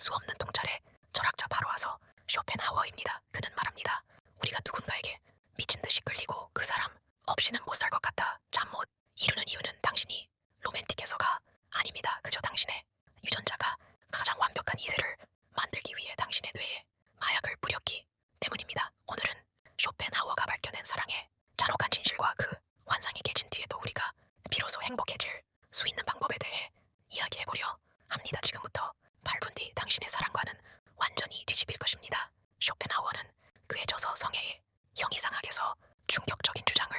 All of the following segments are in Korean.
수없는 통찰에 철학자 바로 와서 쇼펜하워입니다. 그는 말합니다. 우리가 누군가에게 미친 듯이 끌리고 그 사람 없이는 못 살 것 같아 잠 못 이루는 이유는 당신이 로맨틱해서가 아닙니다. 그저 당신의 유전자가 가장 완벽한 이세를 만들기 위해 당신의 뇌에 마약을 뿌렸기 때문입니다. 오늘은 쇼펜하워가 밝혀낸 사랑의 잔혹한 진실과 그 환상이 깨진 뒤에도 우리가 비로소 행복해질 수 있는 방법에 대해 이야기해보려 합니다. 지금부터 8분 뒤 당신의 사랑과는 완전히 뒤집힐 것입니다. 쇼펜하워는 그의 저서 성애의 형이상학에서 충격적인 주장을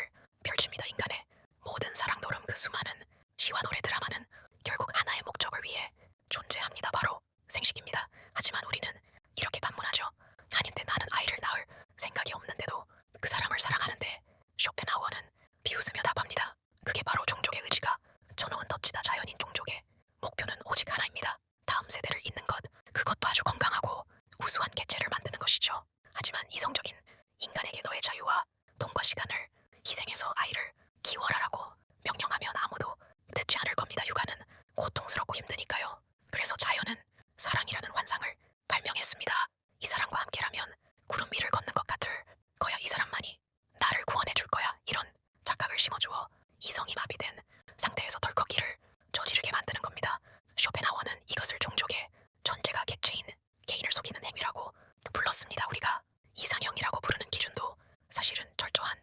펼칩니다. 인간의 모든 사랑 노름 그 수많은 시와 노래 드라마는 결국 하나의 목적을 위해 존재합니다. 바로 생식입니다. 하지만 우리는 이렇게 반문하죠. 아닌데 나는 아이를 낳을 생각이 없는데도 그 사람을 사랑하는데 쇼펜하워는 비웃으며 답합니다. 그게 바로 종족의 의지가 쳐놓은 덫이다. 자연인 종족의 목표는 오직 하나입니다. 다음 세대를 잇는 것, 그것도 아주 건강하고 우수한 개체를 만드는 것이죠. 하지만 이성적인 인간에게 너의 자유와 돈과 시간을 희생해서 아이를 키워라라고 명령하면 아무도 듣지 않을 겁니다. 육아는 고통스럽고 힘드니까요. 그래서 자연은 사랑이라는 환상을 발명했습니다. 이 사람과 함께라면 구름 위를 걷는 것 같을 거야. 이 사람만이 나를 구원해줄 거야. 이런 착각을 심어주어 이성이 마비된 상태에서 덜컥 일을 저지르게 만드는 겁니다. 쇼펜하워는 이것을 종족의 존재가 개체인 개인을 속이는 행위라고 불렀습니다. 우리가 이상형이라고 부르는 기준도 사실은 철저한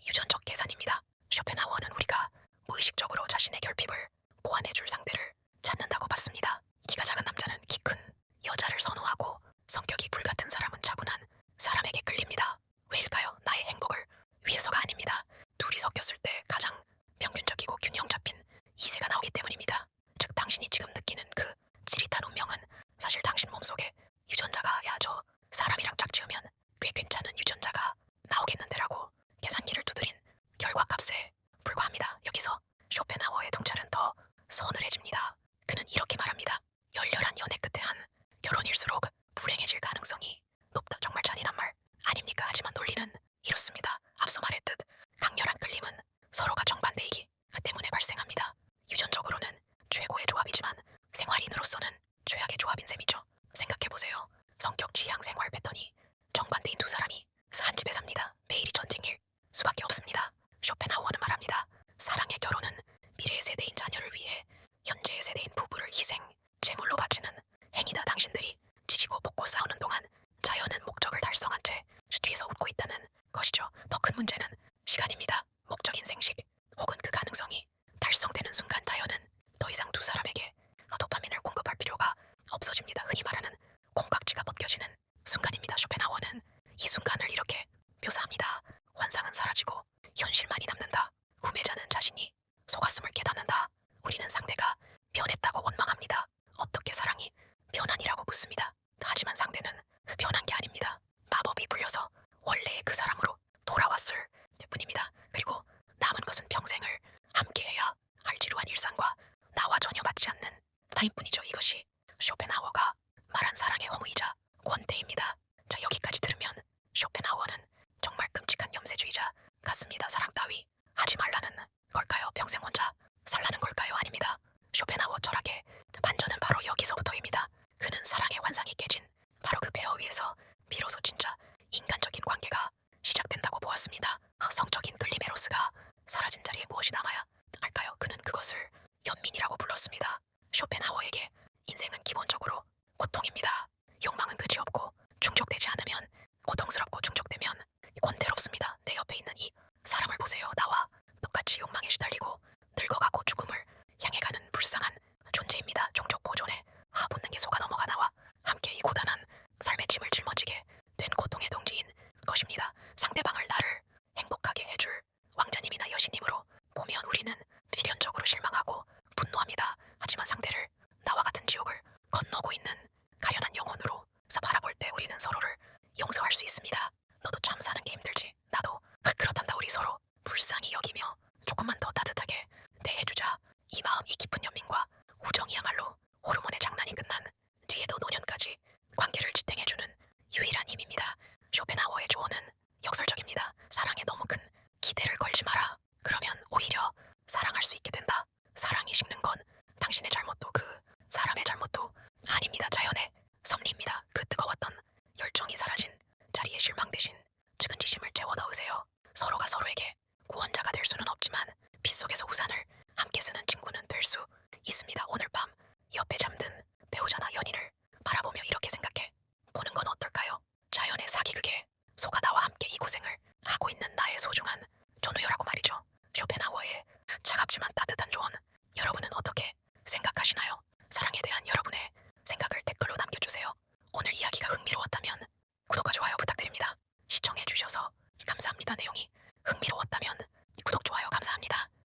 유전적 계산입니다. 쇼펜하워는 우리가 무의식적으로 자신의 결핍을 보완해줄 상대를 찾는다고 봤습니다. 키가 작은 남자는 키 큰 여자를 선호하고 성격이 불같은 사람은 차분한 사람에게 끌립니다. 왜일까요? 나의 행복을 위해서가 아닙니다. 둘이 섞였을 때 가장 평균적이고 균형 잡힌 이세가 나오기 때문입니다. 즉 당신이 지금 느끼는 그 찌릿한 운명은 사실 당신 몸속에 유전자가 야 저 사람이랑 짝지으면 꽤 괜찮은 유전자가 나오겠는데라고 계산기를 두드린 결과값에 불과합니다. 여기서 쇼펜하워의 통찰은 더 서늘해집니다. 그는 이렇게 말합니다. 열렬한 연애 끝에 한 결혼일수록 불행해질 가능성이 높다. 정말 잔인한 말 아닙니까? 하지만 논리는 이렇습니다. 앞서 말했듯 강렬한 끌림은 서로가 정반대이기 때문에 발생합니다. 유전적으로는 최고의 조합이지만 생활인으로서는 최악의 조합인 셈이죠. 생각해보세요. 성격, 취향, 생활 패턴이 정반대인 두 사람이 한 집에 삽니다. 매일이 전쟁일 수밖에 없습니다. 쇼펜하워는 말합니다. 사랑의 결혼은 미래의 세대인 자녀를 위해 현재의 세대인 부부를 희생, 제물로 바치는 행위다. 당신들이 지지고 볶고 싸우는 동안 자연은 목적을 달성한 채 뒤에서 웃고 있다는 것이죠. 더 큰 문제는 시간입니다. 목적인 생식 혹은 그 가능성이 달성되는 순간 자연은 더 이상 두 사람에게 도파민을 공급할 필요가 없어집니다. 흔히 말하는 콩깍지가 벗겨지는 순간입니다. 쇼펜하워는 이 순간을 이렇게 묘사합니다. 환상은 사라지고 현실만이 남는다. 구매자는 자신이 속았음을 깨닫는다. 우리는 상대가 변했다고 원망합니다. 어떻게 사랑이 변하니라고 묻습니다. 하지만 상대는 변한 게 아닙니다. 마법이 풀려서 원래의 그 사람으로 돌아왔을 뿐입니다. 그리고 남은 것은 평생을 함께해야 할 지루한 일상과 나와 전혀 맞지 않는 타인뿐이죠. 이것이 쇼펜하워가 말한 사랑의 허무이자 권태입니다. 자, 여기까지 들으면 쇼펜하워는 정말 끔찍한 염세주의자 같습니다. 사랑 따위 하지 말라는 걸까요? 평생 혼자 살라는 걸까요? 아닙니다. 쇼펜하워 철학의 반전은 바로 여기서부터입니다. 그는 사랑의 환상이 깨진 바로 그 폐허 위에서 비로소 진짜 인간적인 관계가 시작된다고 보았습니다. 성적인 끌림 에로스가 사라진 자리에 무엇이 남아야 할까요? 그는 그것을 연민이라고 불렀습니다. 쇼펜하워에게 인생은 기본적으로 고통입니다. 욕망은 그지 없고 충족되지 않으면 고통스럽고 충족되면 권태롭습니다. 내 옆에 있는 이 사람을 보세요. 나와 똑같이 욕망에 시달리고 늙어가고 죽음을 향해 가는 불쌍한 존재입니다. 종족 보존에 본능이 속아 넘어가 나와 함께 이 고단한 삶의 짐을 짊어지게 된 고통의 동지인 것입니다. 상대방을 나를 행복하게 해줄 왕자님이나 여신님으로 보면 우리는 필연적으로 실망하고 분노합니다. 하지만 상대를 나와 같은 지옥을 건너고 있는 가련한 영혼으로 바라볼 때 우리는 서로를 용서할 수 있습니다. 너도 참 사는 게 힘들지. 나도 그렇단다. 우리 서로 불쌍히 여기며 조금만 더 따뜻하게 대해주자. 이 마음, 이 깊은 연민과 우정이야말로 호르몬의 장